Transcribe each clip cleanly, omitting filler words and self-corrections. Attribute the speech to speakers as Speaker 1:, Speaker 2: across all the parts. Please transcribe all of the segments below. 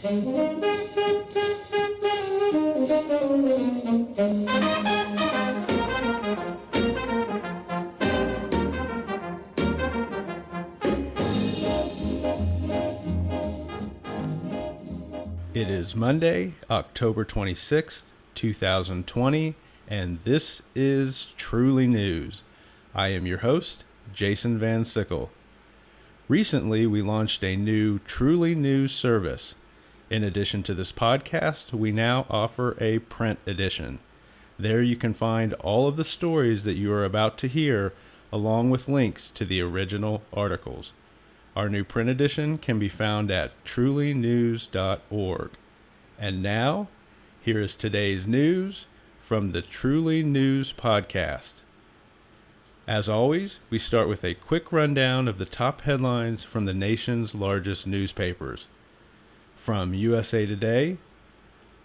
Speaker 1: It is Monday, October 26th, 2020, and this is Truly News. I am your host, Jason Van Sickle. Recently, we launched a new Truly News service. In addition to this podcast, we now offer a print edition. There you can find all of the stories that you are about to hear, along with links to the original articles. Our new print edition can be found at trulynews.org. And now, here is today's news from the Truly News podcast. As always, we start with a quick rundown of the top headlines from the nation's largest newspapers. From USA Today,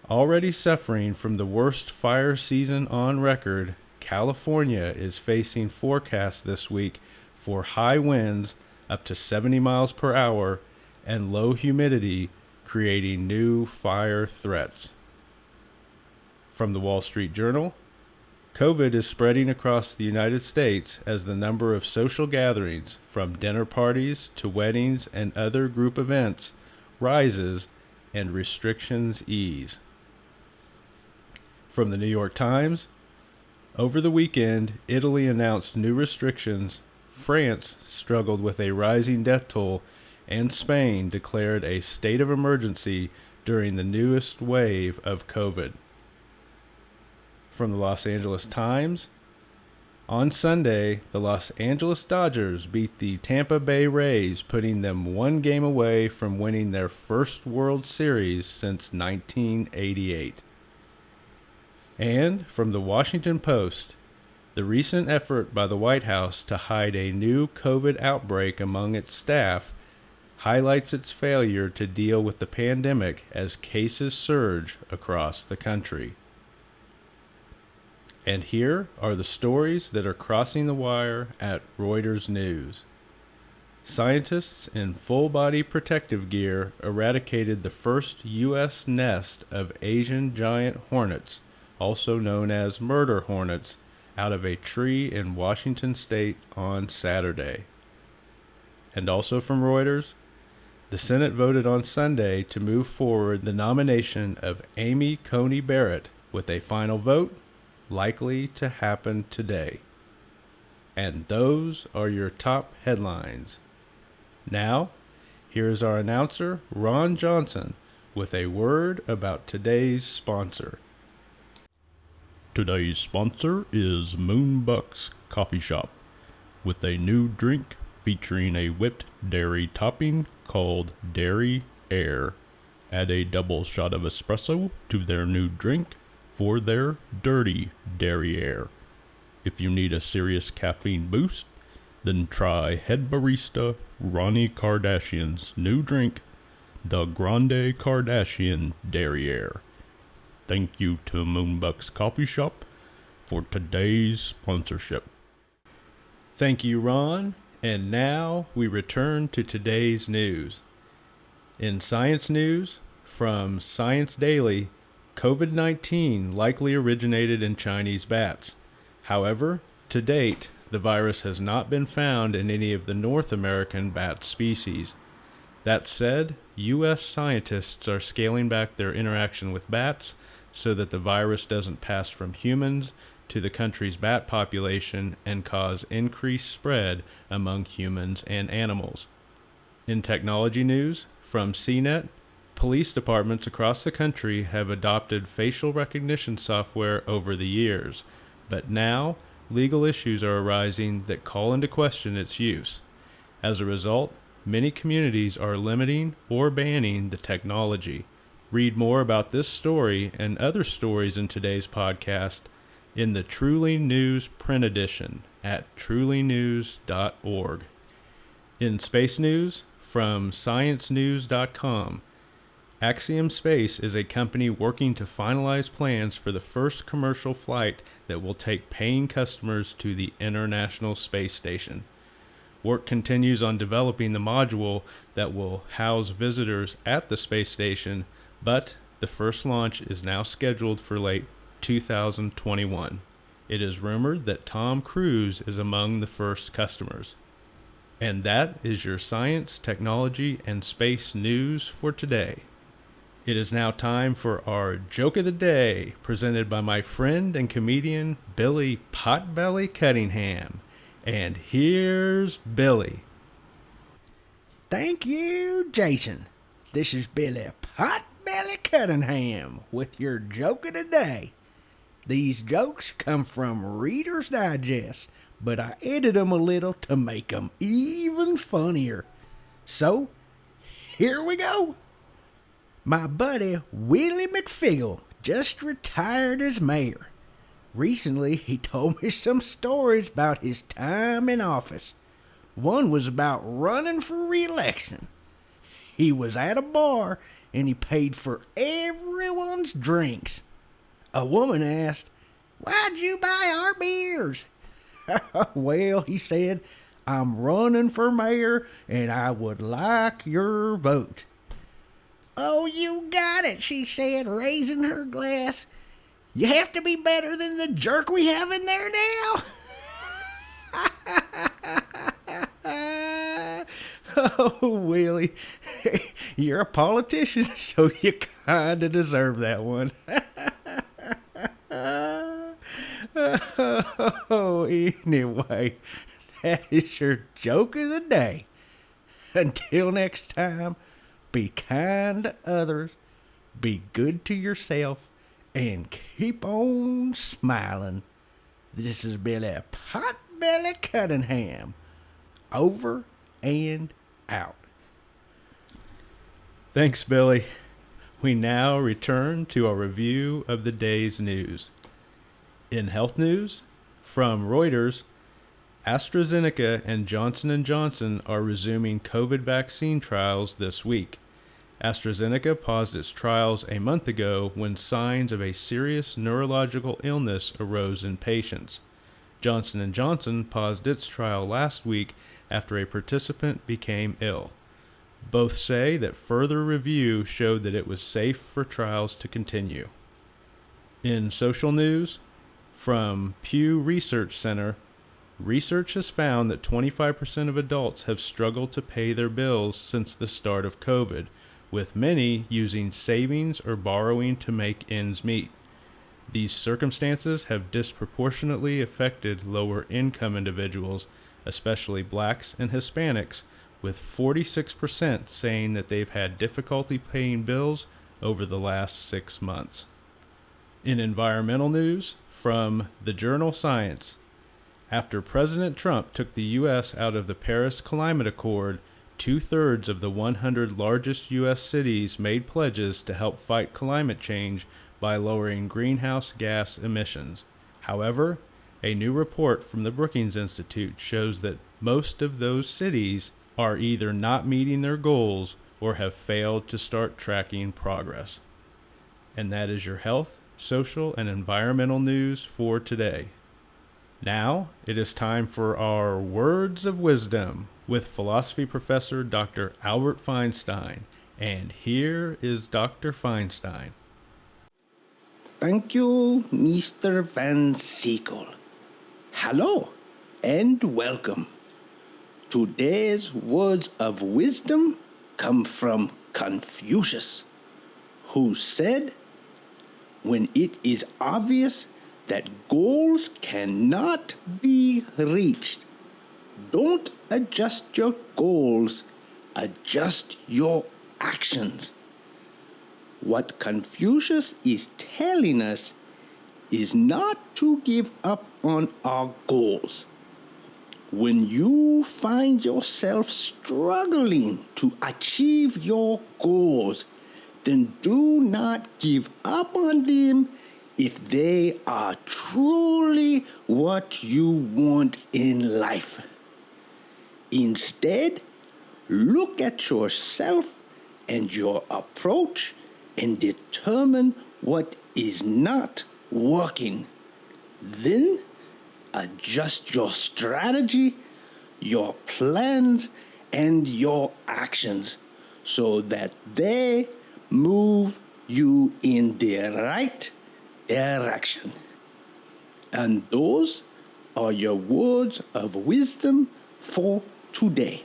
Speaker 1: already suffering from the worst fire season on record, California is facing forecasts this week for high winds up to 70 miles per hour and low humidity, creating new fire threats. From the Wall Street Journal, COVID is spreading across the United States as the number of social gatherings, from dinner parties to weddings and other group events, rises and restrictions ease. From the New York Times, over the weekend, Italy announced new restrictions, France struggled with a rising death toll, and Spain declared a state of emergency during the newest wave of COVID. From the Los Angeles Times, on Sunday, the Los Angeles Dodgers beat the Tampa Bay Rays, putting them one game away from winning their first World Series since 1988. And from the Washington Post, the recent effort by the White House to hide a new COVID outbreak among its staff highlights its failure to deal with the pandemic as cases surge across the country. And here are the stories that are crossing the wire at Reuters News. Scientists in full-body protective gear eradicated the first U.S. nest of Asian giant hornets, also known as murder hornets, out of a tree in Washington state on Saturday. And also from Reuters, the Senate voted on Sunday to move forward the nomination of Amy Coney Barrett, with a final vote likely to happen today. And those are your top headlines. Now, here is our announcer, Ron Johnson, with a word about today's sponsor.
Speaker 2: Today's sponsor is Moonbucks Coffee Shop, with a new drink featuring a whipped dairy topping called Dairy Air. Add a double shot of espresso to their new drink for their dirty Dairy Air. If you need a serious caffeine boost, then try head barista Ronnie Kardashian's new drink, the Grande Kardashian Dairy Air. Thank you to Moonbucks Coffee Shop for today's sponsorship.
Speaker 1: Thank you, Ron. And now we return to today's news. In science news, from Science Daily, COVID-19 likely originated in Chinese bats. However, to date, the virus has not been found in any of the North American bat species. That said, U.S. scientists are scaling back their interaction with bats so that the virus doesn't pass from humans to the country's bat population and cause increased spread among humans and animals. In technology news, from CNET, police departments across the country have adopted facial recognition software over the years, but now legal issues are arising that call into question its use. As a result, many communities are limiting or banning the technology. Read more about this story and other stories in today's podcast in the Truly News print edition at trulynews.org. In space news, from sciencenews.com, Axiom Space is a company working to finalize plans for the first commercial flight that will take paying customers to the International Space Station. Work continues on developing the module that will house visitors at the space station, but the first launch is now scheduled for late 2021. It is rumored that Tom Cruise is among the first customers. And that is your science, technology, and space news for today. It is now time for our Joke of the Day, presented by my friend and comedian Billy Potbelly Cunningham. And here's Billy.
Speaker 3: Thank you, Jason. This is Billy Potbelly Cunningham with your Joke of the Day. These jokes come from Reader's Digest, but I edit them a little to make them even funnier. So, here we go. My buddy Willie McFiggle just retired as mayor. Recently, he told me some stories about his time in office. One was about running for re-election. He was at a bar and he paid for everyone's drinks. A woman asked, "Why'd you buy our beers?" "Well," he said, "I'm running for mayor and I would like your vote." "Oh, you got it," she said, raising her glass. "You have to be better than the jerk we have in there now." Oh, Willie, you're a politician, so you kind of deserve that one. Oh, anyway, that is your Joke of the Day. Until next time, be kind to others, be good to yourself, and keep on smiling. This is Billy Potbelly Cunningham. Over and out.
Speaker 1: Thanks, Billy. We now return to our review of the day's news. In health news, from Reuters, AstraZeneca and Johnson & Johnson are resuming COVID vaccine trials this week. AstraZeneca paused its trials a month ago when signs of a serious neurological illness arose in patients. Johnson & Johnson paused its trial last week after a participant became ill. Both say that further review showed that it was safe for trials to continue. In social news, from Pew Research Center, research has found that 25% of adults have struggled to pay their bills since the start of COVID, with many using savings or borrowing to make ends meet. These circumstances have disproportionately affected lower income individuals, especially blacks and Hispanics, with 46% saying that they've had difficulty paying bills over the last 6 months. In environmental news, from the journal Science, after President Trump took the U.S. out of the Paris Climate Accord, 2/3 of the 100 largest U.S. cities made pledges to help fight climate change by lowering greenhouse gas emissions. However, a new report from the Brookings Institute shows that most of those cities are either not meeting their goals or have failed to start tracking progress. And that is your health, social, and environmental news for today. Now it is time for our Words of Wisdom with philosophy professor Dr. Albert Feinstein. And here is Dr. Feinstein.
Speaker 3: Thank you, Mr. Van Sickle. Hello and welcome. Today's words of wisdom come from Confucius, who said, "When it is obvious that goals cannot be reached, don't adjust your goals, adjust your actions." What Confucius is telling us is not to give up on our goals. When you find yourself struggling to achieve your goals, then do not give up on them if they are truly what you want in life. Instead, look at yourself and your approach and determine what is not working. Then adjust your strategy
Speaker 4: your plans and your actions so that they move you in the right direction. And those are your words of wisdom for today.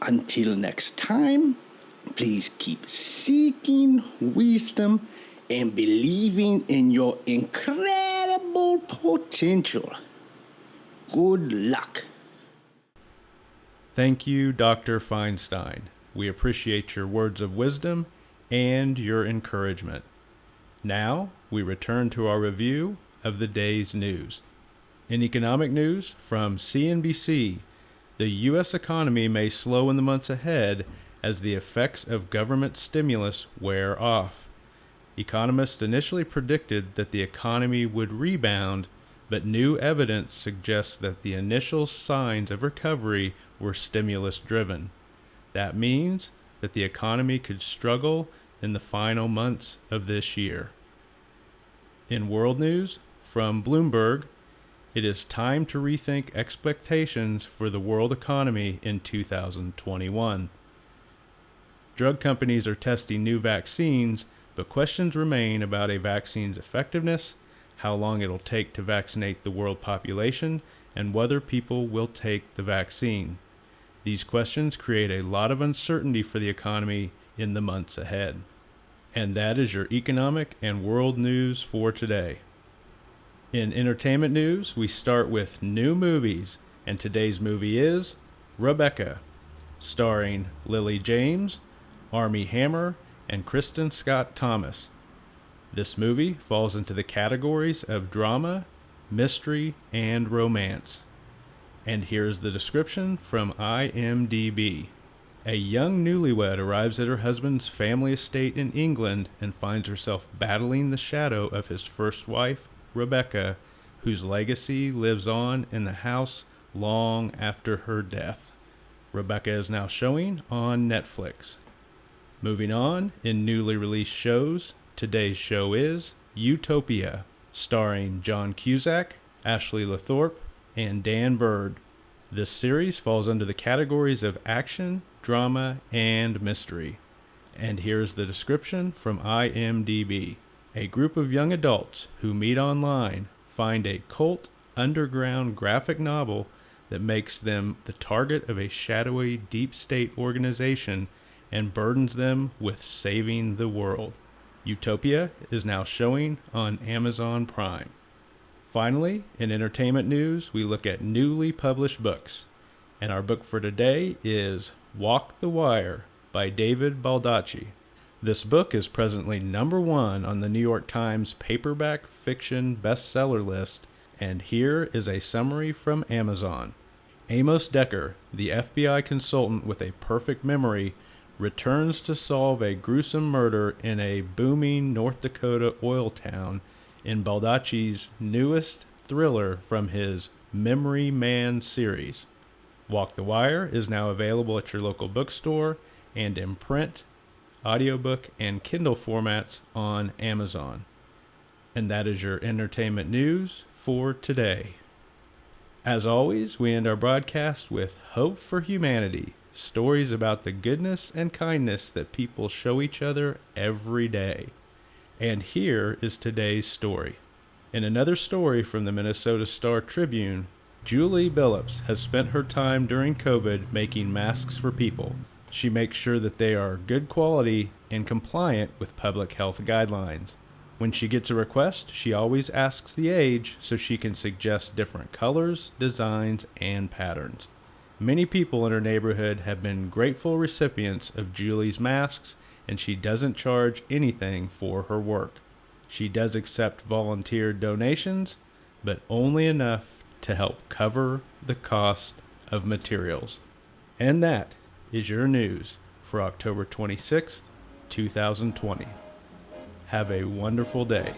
Speaker 4: Until next time, please keep seeking wisdom and believing in your incredible potential. Good luck.
Speaker 1: Thank you, Dr. Feinstein. We appreciate your words of wisdom and your encouragement. Now, we return to our review of the day's news. In economic news from CNBC, the U.S. economy may slow in the months ahead as the effects of government stimulus wear off. Economists initially predicted that the economy would rebound, but new evidence suggests that the initial signs of recovery were stimulus-driven. That means that the economy could struggle in the final months of this year. In world news, from Bloomberg, it is time to rethink expectations for the world economy in 2021. Drug companies are testing new vaccines, but questions remain about a vaccine's effectiveness, how long it'll take to vaccinate the world population, and whether people will take the vaccine. These questions create a lot of uncertainty for the economy in the months ahead. And that is your economic and world news for today. In entertainment news, we start with new movies, and today's movie is Rebecca, starring Lily James, Armie Hammer, and Kristen Scott Thomas. This movie falls into the categories of drama, mystery, and romance. And here's the description from IMDb. A young newlywed arrives at her husband's family estate in England and finds herself battling the shadow of his first wife, Rebecca, whose legacy lives on in the house long after her death. Rebecca is now showing on Netflix. Moving on, in newly released shows, today's show is Utopia, starring John Cusack, Ashley Lathorpe, and Dan Bird. This series falls under the categories of action, drama, and mystery. And here's the description from IMDb. A group of young adults who meet online find a cult underground graphic novel that makes them the target of a shadowy deep state organization and burdens them with saving the world. Utopia is now showing on Amazon Prime. Finally, in entertainment news, we look at newly published books. And our book for today is Walk the Wire by David Baldacci. This book is presently #1 on the New York Times paperback fiction bestseller list, and here is a summary from Amazon. Amos Decker, the FBI consultant with a perfect memory, returns to solve a gruesome murder in a booming North Dakota oil town in Baldacci's newest thriller from his Memory Man series. Walk the Wire is now available at your local bookstore and in print, audiobook, and Kindle formats on Amazon. And that is your entertainment news for today. As always, we end our broadcast with Hope for Humanity, stories about the goodness and kindness that people show each other every day. And here is today's story. In another story from the Minnesota Star Tribune, Julie Billups has spent her time during COVID making masks for people. She makes sure that they are good quality and compliant with public health guidelines. When she gets a request, she always asks the age so she can suggest different colors, designs, and patterns. Many people in her neighborhood have been grateful recipients of Julie's masks, and she doesn't charge anything for her work. She does accept volunteer donations, but only enough to help cover the cost of materials. And that is your news for October 26th, 2020. Have a wonderful day.